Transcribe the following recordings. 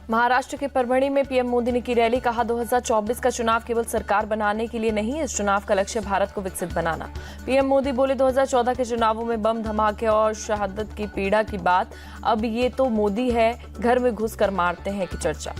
महाराष्ट्र के परभणी में पीएम मोदी ने की रैली। कहा 2024 का चुनाव केवल सरकार बनाने के लिए नहीं, इस चुनाव का लक्ष्य भारत को विकसित बनाना। पीएम मोदी बोले 2014 के चुनावों में बम धमाके और शहादत की पीड़ा की बात, अब ये तो मोदी है घर में घुसकर मारते हैं की चर्चा।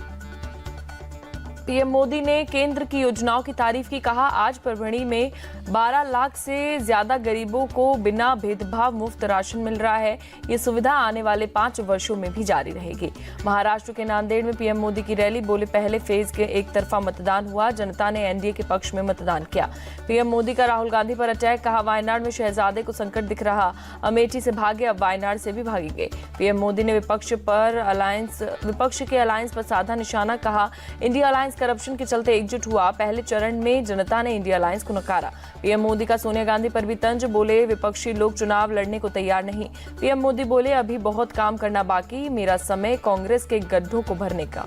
पीएम मोदी ने केंद्र की योजनाओं की तारीफ की। कहा आज परभणी में 12 लाख से ज्यादा गरीबों को बिना भेदभाव मुफ्त राशन मिल रहा है। ये सुविधा आने वाले 5 वर्षों में भी जारी रहेगी। महाराष्ट्र के नांदेड़ में पीएम मोदी की रैली। बोले पहले फेज के एक तरफा मतदान हुआ, जनता ने एनडीए के पक्ष में मतदान किया। पीएम मोदी का राहुल गांधी पर अटैक। कहा वायनाड में शहजादे को संकट दिख रहा, अमेठी से भागे अब वायनाड से भी भागेंगे। पीएम मोदी ने विपक्ष के अलायंस पर साधा निशाना। कहा इंडिया अलायंस करप्शन के चलते एकजुट हुआ, पहले चरण में जनता ने इंडिया अलायंस को नकारा। पीएम मोदी का सोनिया गांधी पर भी तंज। बोले विपक्षी लोग चुनाव लड़ने को तैयार नहीं। पीएम मोदी बोले अभी बहुत काम करना बाकी, मेरा समय कांग्रेस के गड्ढों को भरने का।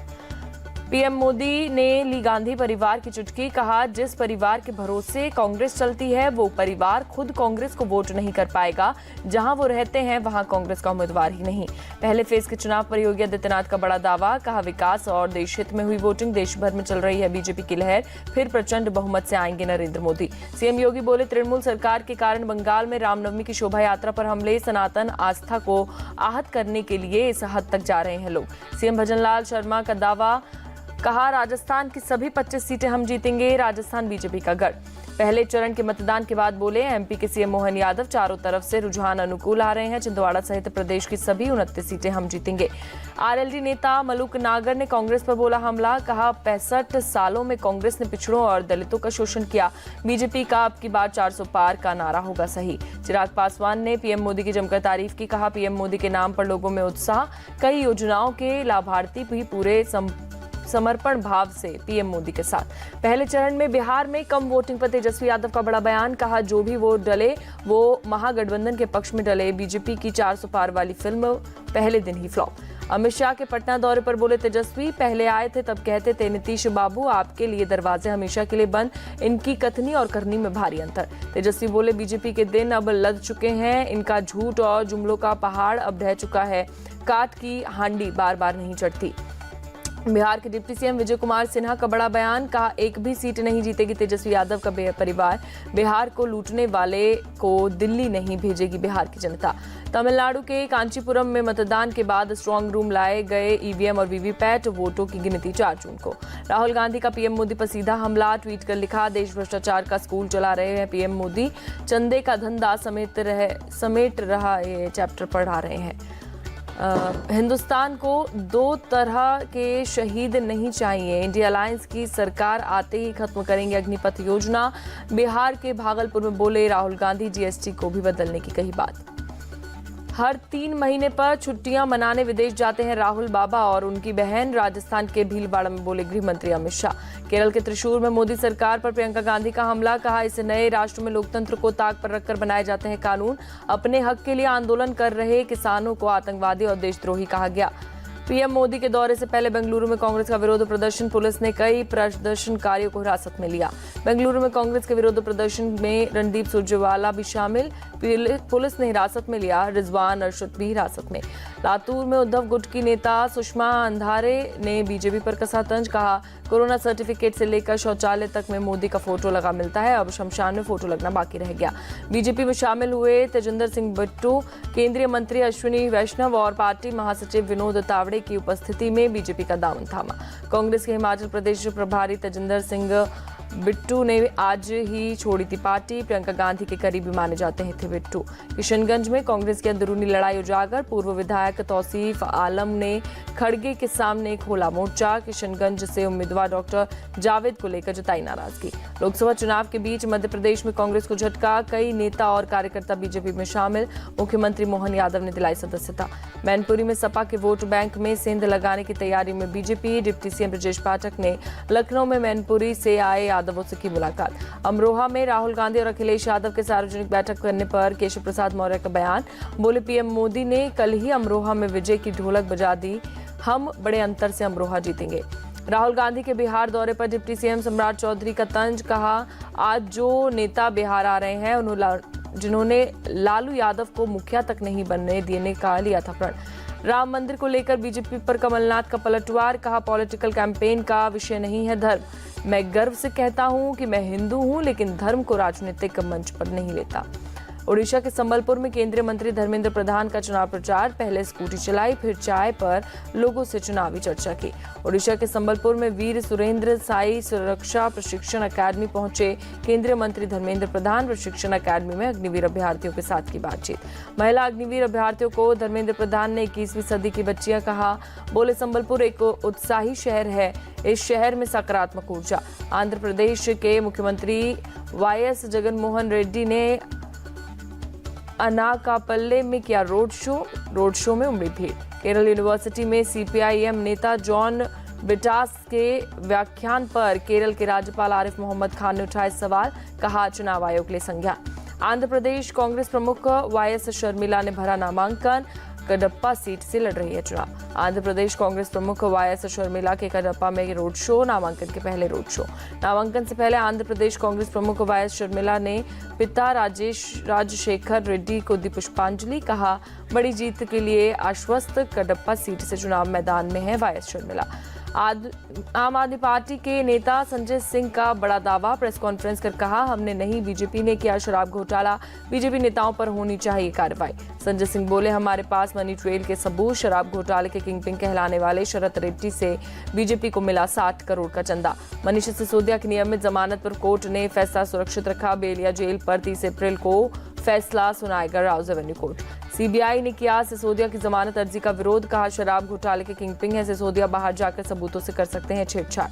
पीएम मोदी ने ली गांधी परिवार की चुटकी। कहा जिस परिवार के भरोसे कांग्रेस चलती है वो परिवार खुद कांग्रेस को वोट नहीं कर पाएगा। जहां वो रहते हैं वहां कांग्रेस का उम्मीदवार ही नहीं। पहले फेज के चुनाव पर योगी आदित्यनाथ का बड़ा दावा। कहा विकास और देश हित में हुई वोटिंग, देश भर में चल रही है बीजेपी की लहर, फिर प्रचंड बहुमत से आएंगे नरेंद्र मोदी। सीएम योगी बोले तृणमूल सरकार के कारण बंगाल में रामनवमी की शोभा यात्रा पर हमले, सनातन आस्था को आहत करने के लिए इस हद तक जा रहे हैं लोग। सीएम भजनलाल शर्मा का दावा। कहा राजस्थान की सभी 25 सीटें हम जीतेंगे, राजस्थान बीजेपी का गढ़। पहले चरण के मतदान के बाद बोले एमपी के सीएम मोहन यादव, चारों तरफ से रुझान अनुकूल आ रहे हैं, छिंदवाड़ा सहित प्रदेश की सभी 29 सीटें हम जीतेंगे। आरएलडी नेता मलूक नागर ने कांग्रेस पर बोला हमला। कहा 65 सालों में कांग्रेस ने पिछड़ों और दलितों का शोषण किया, बीजेपी का अब की बार 400 पार का नारा होगा सही। चिराग पासवान ने पीएम मोदी की जमकर तारीफ की। कहा पीएम मोदी के नाम पर लोगों में उत्साह, कई योजनाओं के लाभार्थी भी पूरे समर्पण भाव से पीएम मोदी के साथ। पहले चरण में बिहार में कम वोटिंग पर तेजस्वी यादव का बड़ा बयान। कहा जो भी वोट डले वो महागठबंधन के पक्ष में डले, बीजेपी की 400 पार वाली फिल्म पहले दिन ही फ्लॉप। अमित शाह के पटना दौरे पर बोले तेजस्वी, पहले आए थे तब कहते थे नीतीश बाबू आपके लिए दरवाजे हमेशा के लिए बंद, इनकी कथनी और करनी में भारी अंतर। तेजस्वी बोले बीजेपी के दिन अब लद चुके हैं, इनका झूठ और जुमलों का पहाड़ अब ढह चुका है, काट की हांडी बार बार नहीं चढ़ती। बिहार के डिप्टी सीएम विजय कुमार सिन्हा का बड़ा बयान। कहा एक भी सीट नहीं जीतेगी तेजस्वी यादव का परिवार, बिहार को लूटने वाले को दिल्ली नहीं भेजेगी बिहार की जनता। तमिलनाडु के कांचीपुरम में मतदान के बाद स्ट्रांग रूम लाए गए ईवीएम और वीवीपैट, वोटों की गिनती 4 जून को। राहुल गांधी का पीएम मोदी पर सीधा हमला। ट्वीट कर लिखा देश भ्रष्टाचार का स्कूल चला रहे हैं पीएम मोदी, चंदे का धंधा समेट रहा ये चैप्टर पढ़ा रहे हैं। हिंदुस्तान को 2 तरह के शहीद नहीं चाहिए, इंडिया अलायंस की सरकार आते ही खत्म करेंगे अग्निपथ योजना। बिहार के भागलपुर में बोले राहुल गांधी, जीएसटी को भी बदलने की कही बात। हर 3 महीने पर छुट्टियां मनाने विदेश जाते हैं राहुल बाबा और उनकी बहन। राजस्थान के भीलवाड़ा में बोले गृह मंत्री अमित शाह। केरल के त्रिशूर में मोदी सरकार पर प्रियंका गांधी का हमला। कहा इस नए राष्ट्र में लोकतंत्र को ताक पर रखकर बनाए जाते हैं कानून, अपने हक के लिए आंदोलन कर रहे किसानों को आतंकवादी और देशद्रोही कहा गया। पीएम मोदी के दौरे से पहले बेंगलुरु में कांग्रेस का विरोध प्रदर्शन, पुलिस ने कई प्रदर्शनकारियों को हिरासत में लिया। बेंगलुरु में कांग्रेस के विरोध प्रदर्शन में रणदीप सुरजेवाला भी शामिल, पुलिस ने हिरासत में लिया। रिजवान अरशद भी हिरासत में। लातूर में उद्धव गुट की नेता सुषमा अंधारे ने बीजेपी पर कसा तंज। कहा कोरोना सर्टिफिकेट से लेकर शौचालय तक में मोदी का फोटो लगा मिलता है, अब शमशान में फोटो लगना बाकी रह गया। बीजेपी में शामिल हुए तेजिंदर सिंह बिट्टू, केंद्रीय मंत्री अश्विनी वैष्णव और पार्टी महासचिव विनोद तावड़े की उपस्थिति में बीजेपी का दामन थामा। कांग्रेस के हिमाचल प्रदेश प्रभारी तेजिंदर सिंह बिट्टू ने आज ही छोड़ी थी पार्टी, प्रियंका गांधी के करीबी माने जाते थे बिट्टू। किशनगंज में कांग्रेस की अंदरूनी लड़ाई उजागर, पूर्व विधायक तौसीफ आलम ने खड़गे के सामने खोला मोर्चा। किशनगंज से उम्मीदवार डॉक्टर जावेद को लेकर जताई नाराजगी। लोकसभा चुनाव के बीच मध्य प्रदेश में कांग्रेस को झटका, कई नेता और कार्यकर्ता बीजेपी में शामिल, मुख्यमंत्री मोहन यादव ने दिलाई सदस्यता। मैनपुरी में सपा के वोट बैंक में सेंध लगाने की तैयारी में BJP. Deputy CM Brajesh Pathak ने लखनऊ में मैनपुरी से आए यादवों से की मुलाकात। अमरोहा में राहुल गांधी और अखिलेश यादव के सार्वजनिक बैठक करने पर केशव प्रसाद मौर्य का बयान। बोले पीएम मोदी ने कल ही अमरोहा में विजय की ढोलक बजा दी, हम बड़े अंतर से अमरोहा जीतेंगे। राहुल गांधी के बिहार दौरे पर डिप्टी सीएम सम्राट चौधरी का तंज। कहा आज जो नेता बिहार आ रहे हैं जिन्होंने लालू यादव को मुखिया तक नहीं बनने देने का लिया था प्रण। राम मंदिर को लेकर बीजेपी पर कमलनाथ का पलटवार, कहा पॉलिटिकल कैंपेन का विषय नहीं है धर्म। मैं गर्व से कहता हूं कि मैं हिंदू हूं, लेकिन धर्म को राजनीतिक मंच पर नहीं लेता। ओडिशा के संबलपुर में केंद्रीय मंत्री धर्मेंद्र प्रधान का चुनाव प्रचार, पहले स्कूटी चलाई फिर चाय पर लोगों से चुनावी चर्चा की। ओडिशा के संबलपुर में वीर सुरेंद्र साई सुरक्षा प्रशिक्षण अकादमी पहुंचे केंद्रीय मंत्री धर्मेंद्र प्रधान। प्रशिक्षण अकादमी में अग्निवीर अभ्यर्थियों के साथ की बातचीत। महिला अग्निवीर अभ्यर्थियों को धर्मेंद्र प्रधान ने 21वीं सदी की बच्चियां कहा। बोले संबलपुर एक उत्साही शहर है, इस शहर में सकारात्मक ऊर्जा। आंध्र प्रदेश के मुख्यमंत्री वाईएस जगनमोहन रेड्डी ने अनाकापल्ले में किया रोड शो में उमड़ी भीड़। केरल यूनिवर्सिटी में सीपीआईएम नेता जॉन बिटास के व्याख्यान पर केरल के राज्यपाल आरिफ मोहम्मद खान ने उठाए सवाल, कहा चुनाव आयोग ले संज्ञान। आंध्र प्रदेश कांग्रेस प्रमुख वाईएस शर्मिला ने भरा नामांकन, कडप्पा सीट से लड़ रही है चुनाव। आंध्र प्रदेश कांग्रेस प्रमुख वाईएस शर्मिला के कडप्पा में रोड शो, नामांकन के पहले रोड शो। नामांकन से पहले आंध्र प्रदेश कांग्रेस प्रमुख वाईएस शर्मिला ने पिता राजशेखर रेड्डी को दी पुष्पांजलि, कहा बड़ी जीत के लिए आश्वस्त, कडप्पा सीट से चुनाव मैदान में है वाईएस शर्मिला। आम आदमी पार्टी के नेता संजय सिंह का बड़ा दावा, प्रेस कॉन्फ्रेंस कर कहा हमने नहीं, बीजेपी ने किया शराब घोटाला, बीजेपी नेताओं पर होनी चाहिए कार्रवाई। संजय सिंह बोले हमारे पास मनी ट्रेल के सबूत, शराब घोटाले के किंगपिन कहलाने वाले शरत रेड्डी से बीजेपी को मिला 60 करोड़ का चंदा। मनीष सिसोदिया की नियमित जमानत पर कोर्ट ने फैसला सुरक्षित रखा, बेल या जेल पर 30 अप्रैल को फैसला सुनाएगा राउज एवेन्यू कोर्ट। सीबीआई ने किया सिसोदिया की जमानत अर्जी का विरोध, कहा शराब घोटाले के किंगपिन है सिसोदिया, बाहर जाकर सबूतों से कर सकते हैं छेड़छाड़।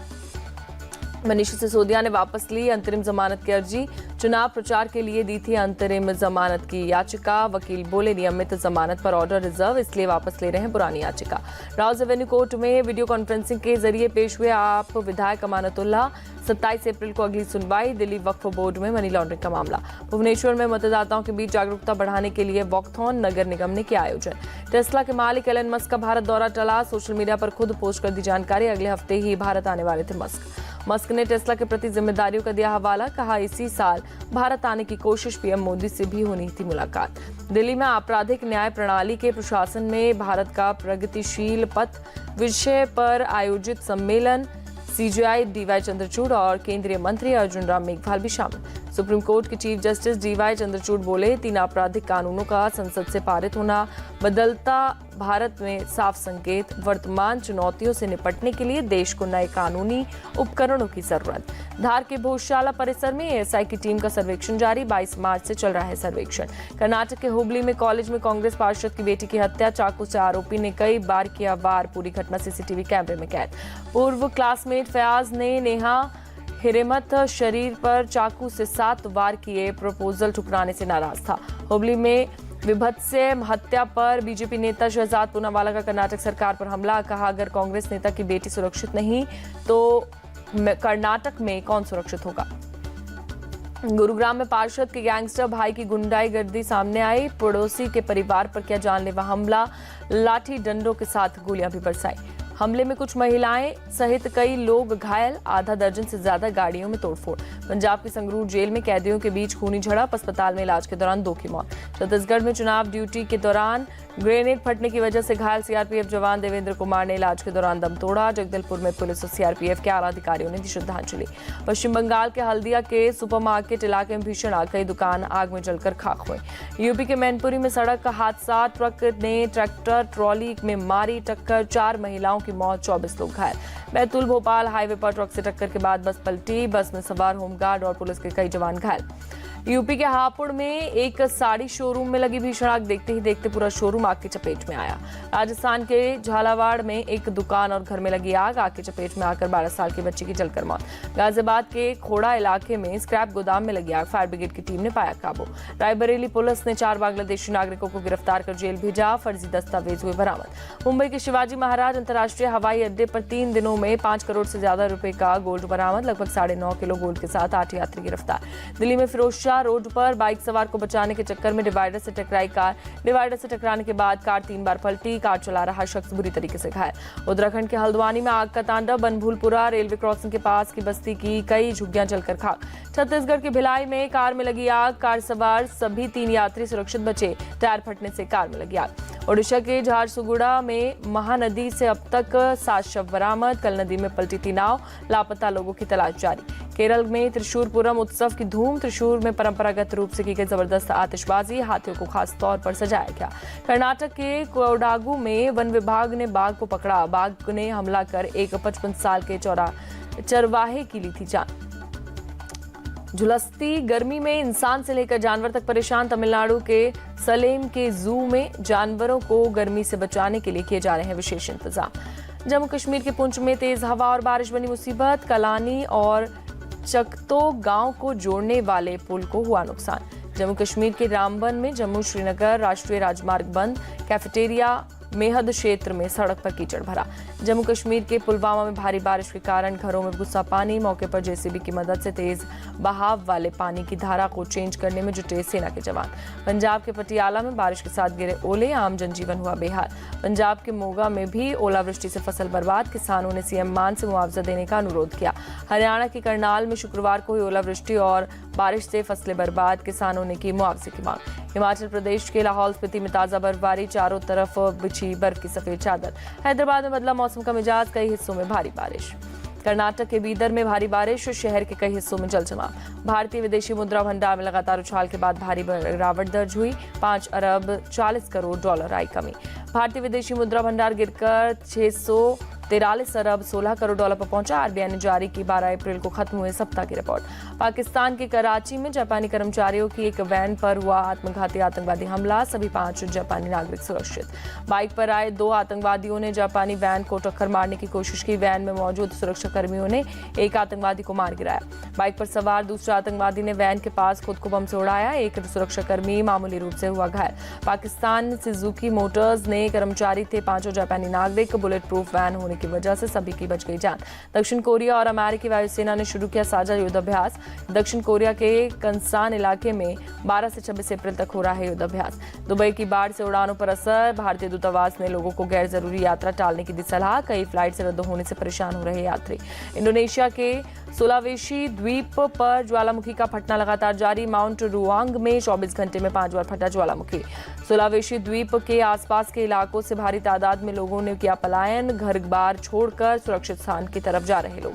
मनीष सिसोदिया ने वापस ली अंतरिम जमानत की अर्जी, चुनाव प्रचार के लिए दी थी अंतरिम जमानत की याचिका। वकील बोले नियमित जमानत पर ऑर्डर रिजर्व, इसलिए वापस ले रहे हैं पुरानी याचिका। राउज एवेन्यू कोर्ट में वीडियो कॉन्फ्रेंसिंग के जरिए पेश हुए आप विधायक अमानतुल्लाह। 27 अप्रैल को अगली सुनवाई, दिल्ली वक्फ बोर्ड में मनी लॉन्ड्रिंग का मामला। भुवनेश्वर में मतदाताओं के बीच जागरूकता बढ़ाने के लिए वॉकथॉन, नगर निगम ने किया आयोजन। टेस्ला के मालिक एलन मस्क का भारत दौरा टला, सोशल मीडिया पर खुद पोस्ट कर दी जानकारी, अगले हफ्ते ही भारत आने वाले थे मस्क ने टेस्ला के प्रति जिम्मेदारियों का दिया हवाला, कहा इसी साल भारत आने की कोशिश, पीएम मोदी से भी होनी थी मुलाकात। दिल्ली में आपराधिक न्याय प्रणाली के प्रशासन में भारत का प्रगतिशील पथ विषय पर आयोजित सम्मेलन, सीजेआई डीवाई चंद्रचूड़ और केंद्रीय मंत्री अर्जुन राम मेघवाल भी शामिल। सुप्रीम कोर्ट के चीफ जस्टिस डीवाई चंद्रचूड़ बोले 3 आपराधिक कानूनों का संसद से पारित होना बदलता भारत में साफ संकेत, वर्तमान चुनौतियों से निपटने के लिए देश को नए कानूनी उपकरणों की जरूरत। धार के भोजशाला परिसर में एएसआई की टीम का सर्वेक्षण जारी, 22 मार्च से चल रहा है सर्वेक्षण। कर्नाटक के हुबली में कॉलेज में कांग्रेस पार्षद की बेटी की हत्या, चाकू से आरोपी ने कई बार किया वार, पूरी घटना सीसीटीवी कैमरे में कैद। पूर्व क्लासमेट फयाज ने नेहा हिरेमत शरीर पर चाकू से 7 वार किए, प्रपोजल ठुकराने से नाराज था। हुबली में विभत्स हत्या पर बीजेपी नेता शहजाद पूनावाला का कर्नाटक सरकार पर हमला, कहा अगर कांग्रेस नेता की बेटी सुरक्षित नहीं तो कर्नाटक में कौन सुरक्षित होगा। गुरुग्राम में पार्षद के गैंगस्टर भाई की गुंडागर्दी सामने आई, पड़ोसी के परिवार पर किया जानलेवा हमला, लाठी डंडों के साथ गोलियां भी बरसाई। हमले में कुछ महिलाएं सहित कई लोग घायल, आधा दर्जन से ज्यादा गाड़ियों में तोड़फोड़। पंजाब की संगरूर जेल में कैदियों के बीच खूनी झड़प, अस्पताल में इलाज के दौरान 2 की मौत। छत्तीसगढ़ में चुनाव ड्यूटी के दौरान ग्रेनेड फटने की वजह से घायल सीआरपीएफ जवान देवेंद्र कुमार ने इलाज के दौरान दम तोड़ा। जगदलपुर में पुलिस और सीआरपीएफ के आला अधिकारियों ने दी श्रद्धांजलि। पश्चिम बंगाल के हल्दिया के सुपरमार्केट इलाके में भीषण आग, कई दुकान आग में जलकर खाक हुए। यूपी के मैनपुरी में सड़क हादसा, ट्रक ने ट्रैक्टर ट्रॉली में मारी टक्कर, 4 महिलाओं की मौत, 24 लोग घायल। बैतूल भोपाल हाईवे पर ट्रक से टक्कर के बाद बस पलटी, बस में सवार होमगार्ड और पुलिस के कई जवान घायल। यूपी के हापुड़ में एक साड़ी शोरूम में लगी भीषण आग, देखते ही देखते पूरा शोरूम आग की चपेट में आया। राजस्थान के झालावाड़ में एक दुकान और घर में लगी आग की चपेट में आकर 12 साल की बच्ची की जलकर मौत। गाजियाबाद के खोड़ा इलाके में स्क्रैप गोदाम में लगी आग, फायर ब्रिगेड की टीम ने पाया काबू। रायबरेली पुलिस ने 4 बांग्लादेशी नागरिकों को गिरफ्तार कर जेल भेजा, फर्जी दस्तावेज हुए बरामद। मुंबई के शिवाजी महाराज अंतर्राष्ट्रीय हवाई अड्डे पर 3 दिनों में 5 करोड़ से ज्यादा रुपए का गोल्ड बरामद, लगभग 9.5 किलो गोल्ड के साथ 8 यात्री गिरफ्तार। दिल्ली में फिरोजशाह रोड पर बाइक सवार को बचाने के चक्कर में डिवाइडर से टकराई कार, डिवाइडर से टकराने के बाद कार 3 बार पलटी, कार चला रहा शख्स बुरी तरीके से घायल। उत्तराखंड के हल्द्वानी में आग का तांडव, बनभूलपुरा रेलवे क्रॉसिंग के पास की बस्ती की कई झुग्गियां जलकर खाक। छत्तीसगढ़ के भिलाई में कार में लगी आग, कार सवार सभी 3 यात्री सुरक्षित बचे, टायर फटने से कार में लगी आग। ओडिशा के झारसुगुड़ा में महानदी से अब तक 7 शव बरामद। कल नदी में पलटी 3 नाव, लापता लोगों की तलाश जारी। केरल में त्रिशूरपुरम उत्सव की धूम। त्रिशूर में परंपरागत रूप से की गई जबरदस्त आतिशबाजी, हाथियों को खास तौर पर सजाया गया। कर्नाटक के कोडागु में वन विभाग ने बाघ को पकड़ा। बाघ ने हमला कर एक 55 साल के चरवाहे की ली थी जान। झुलसती गर्मी में इंसान से लेकर जानवर तक परेशान। तमिलनाडु के सलेम के जू में जानवरों को गर्मी से बचाने के लिए किए जा रहे हैं विशेष इंतजाम। जम्मू कश्मीर के पुंछ में तेज हवा और बारिश बनी मुसीबत। कलानी और चकतो गांव को जोड़ने वाले पुल को हुआ नुकसान। जम्मू कश्मीर के रामबन में जम्मू श्रीनगर राष्ट्रीय राजमार्ग बंद। कैफेटेरिया मेहद क्षेत्र में सड़क पर कीचड़ भरा। जम्मू कश्मीर के पुलवामा में भारी बारिश के कारण घरों में घुसा पानी। मौके पर जेसीबी की मदद से तेज बहाव वाले पानी की धारा को चेंज करने में जुटे सेना के जवान। पंजाब के पटियाला में बारिश के साथ गिरे ओले, आम जनजीवन हुआ बेहाल। पंजाब के मोगा में भी ओलावृष्टि से फसल बर्बाद। किसानों ने सीएम मान से मुआवजा देने का अनुरोध किया। हरियाणा के करनाल में शुक्रवार को हुई ओलावृष्टि और बारिश से फसलें बर्बाद। किसानों ने की मुआवजे की मांग। हिमाचल प्रदेश के लाहौल स्पीति में ताजा बर्फबारी, चारों तरफ बिछी बर्फ की सफेद चादर। हैदराबाद में बदला मौसम का मिजाज, कई हिस्सों में भारी बारिश। कर्नाटक के बीदर में भारी बारिश, शहर के कई हिस्सों में जलजमाव। भारतीय विदेशी मुद्रा भंडार में लगातार उछाल के बाद भारी गिरावट दर्ज हुई। 5 अरब 40 करोड़ डॉलर आई कमी। भारतीय विदेशी मुद्रा भंडार गिरकर 643 अरब 16 करोड़ डॉलर पर पहुंचा। आरबीआई ने जारी की 12 अप्रैल को खत्म हुए सप्ताह की रिपोर्ट। पाकिस्तान के कराची में जापानी कर्मचारियों की एक वैन पर हुआ आत्मघाती आतंकवादी हमला। सभी 5 जापानी नागरिक सुरक्षित। बाइक पर आए 2 आतंकवादियों ने जापानी वैन को टक्कर मारने की कोशिश की। वैन में मौजूद सुरक्षा कर्मियों ने एक आतंकवादी को मार गिराया। बाइक पर सवार दूसरे आतंकवादी ने वैन के पास खुद को बम से उड़ाया। एक सुरक्षाकर्मी मामूली रूप से हुआ घायल। पाकिस्तान सुजुकी मोटर्स ने कर्मचारी थे 5 जापानी नागरिक। बुलेट प्रूफ वैन होने की वजह से सभी की बच गई जान। दक्षिण कोरिया और अमेरिकी वायुसेना ने शुरू किया साझा युद्धाभ्यास। दक्षिण कोरिया के कंसान इलाके में 12 से 26 अप्रैल तक हो रहा है युद्धाभ्यास। दुबई की बाढ़ से उड़ानों पर असर। भारतीय दूतावास ने लोगों को गैर जरूरी यात्रा टालने की दी सलाह। कई फ्लाइट से रद्द होने से परेशान हो रहे यात्री। इंडोनेशिया के सुलावेशी द्वीप पर ज्वालामुखी का फटना लगातार जारी। माउंट रुआंग में 24 घंटे में 5 बार फटा ज्वालामुखी। सुलावेशी द्वीप के आसपास के इलाकों से भारी तादाद में लोगों ने किया पलायन। घर बार छोड़कर सुरक्षित स्थान की तरफ जा रहे लोग।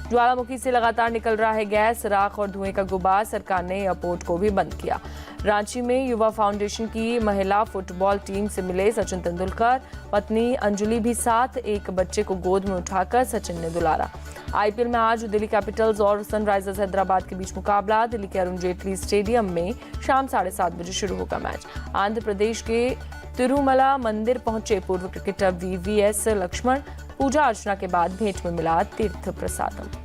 ज्वालामुखी से लगातार निकल रहा है गैस, राख और धुएं का गुबार। सरकार ने एयरपोर्ट को भी बंद किया। रांची में युवा फाउंडेशन की महिला फुटबॉल टीम से मिले सचिन तेंदुलकर। पत्नी अंजलि भी साथ। एक बच्चे को गोद में उठाकर सचिन ने दुलारा। आईपीएल में आज दिल्ली कैपिटल्स और सनराइजर्स हैदराबाद के बीच मुकाबला। दिल्ली के अरुण जेटली स्टेडियम में शाम 7:30 बजे शुरू होगा मैच। आंध्र प्रदेश के तिरुमला मंदिर पहुंचे पूर्व क्रिकेटर वीवीएस लक्ष्मण। पूजा अर्चना के बाद भेंट में मिला तीर्थ प्रसादम।